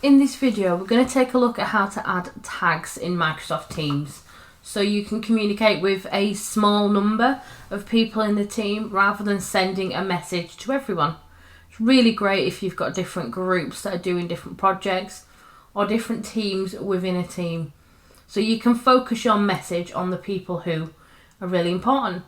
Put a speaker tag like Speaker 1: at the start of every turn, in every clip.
Speaker 1: In this video, we're going to take a look at how to add tags in Microsoft Teams so you can communicate with a small number of people in the team rather than sending a message to everyone. It's really great if you've got different groups that are doing different projects or different teams within a team. So you can focus your message on the people who are really important.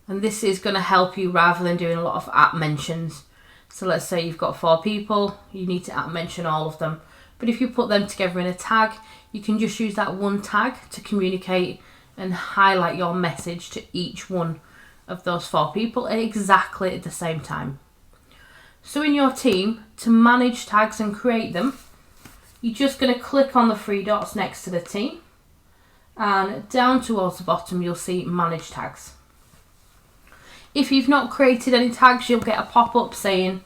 Speaker 1: And this is going to help you rather than doing a lot of @ mentions. So let's say you've got 4 people, you need to @ mention all of them. But if you put them together in a tag, you can just use that one tag to communicate and highlight your message to each one of those 4 people at exactly the same time. So in your team, to manage tags and create them, you're just going to click on the 3 dots next to the team, and down towards the bottom you'll see Manage Tags. If you've not created any tags, you'll get a pop-up saying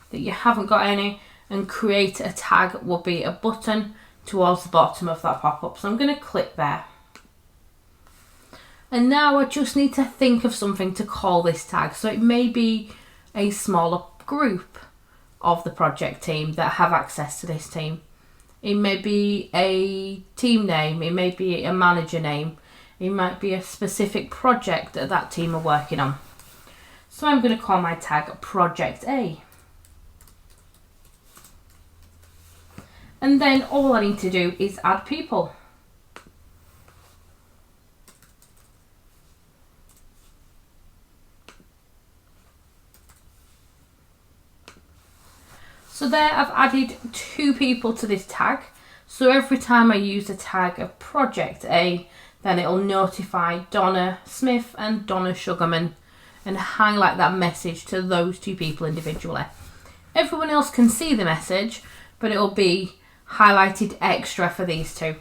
Speaker 1: that you haven't got any, and Create a Tag will be a button towards the bottom of that pop-up. So I'm going to click there. And now I just need to think of something to call this tag. So it may be a smaller group of the project team that have access to this team. It may be a team name, it may be a manager name, it might be a specific project that that team are working on. So I'm going to call my tag Project A. And then all I need to do is add people. So there I've added 2 people to this tag. So every time I use the tag of Project A, then it'll notify Donna Smith and Donna Sugarman and highlight that message to those 2 people individually. Everyone else can see the message, but it'll be highlighted extra for these 2.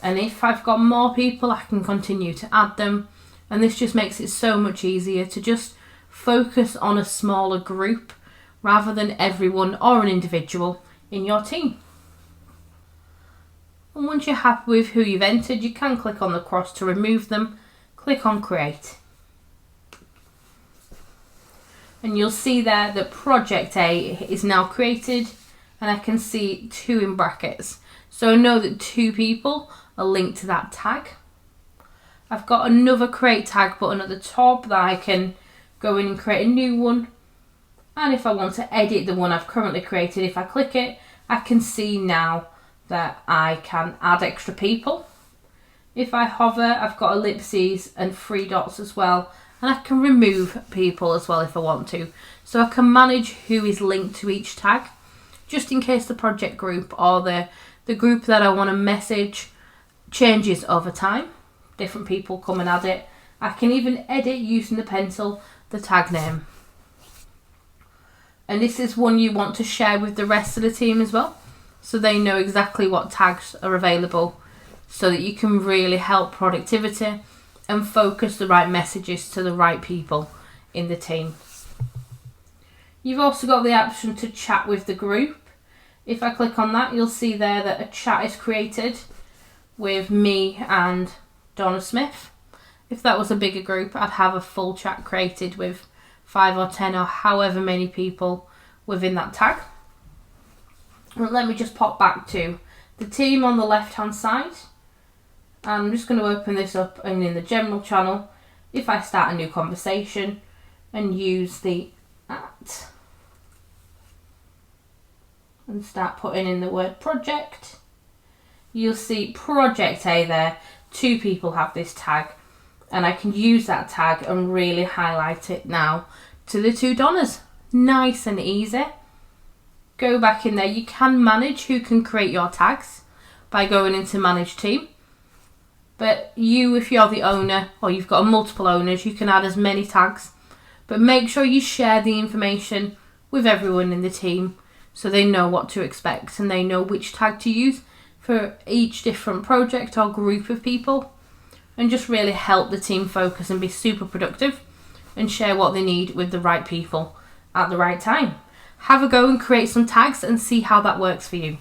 Speaker 1: And if I've got more people, I can continue to add them. And this just makes it so much easier to just focus on a smaller group rather than everyone or an individual in your team. And once you're happy with who you've entered, you can click on the cross to remove them, click on Create. And you'll see there that Project A is now created, and I can see 2 in brackets. So I know that 2 people are linked to that tag. I've got another Create Tag button at the top that I can go in and create a new one. And if I want to edit the one I've currently created, if I click it, I can see now that I can add extra people. If I hover, I've got ellipses and 3 dots as well. And I can remove people as well if I want to. So I can manage who is linked to each tag, just in case the project group or the group that I want to message changes over time. Different people come and add it. I can even edit using the pencil the tag name. And this is one you want to share with the rest of the team as well, so they know exactly what tags are available, so that you can really help productivity and focus the right messages to the right people in the team. You've also got the option to chat with the group. If I click on that, you'll see there that a chat is created with me and Donna Smith. If that was a bigger group, I'd have a full chat created with 5 or 10 or however many people within that tag. And let me just pop back to the team on the left hand side. I'm just going to open this up, and in the general channel, if I start a new conversation and use the @ and start putting in the word project, you'll see Project A there. 2 people have this tag, and I can use that tag and really highlight it now to the 2 Donnas. Nice and easy. Go back in there. You can manage who can create your tags by going into Manage Team. But you, if you're the owner or you've got multiple owners, you can add as many tags. But make sure you share the information with everyone in the team so they know what to expect and they know which tag to use for each different project or group of people. And just really help the team focus and be super productive and share what they need with the right people at the right time. Have a go and create some tags and see how that works for you.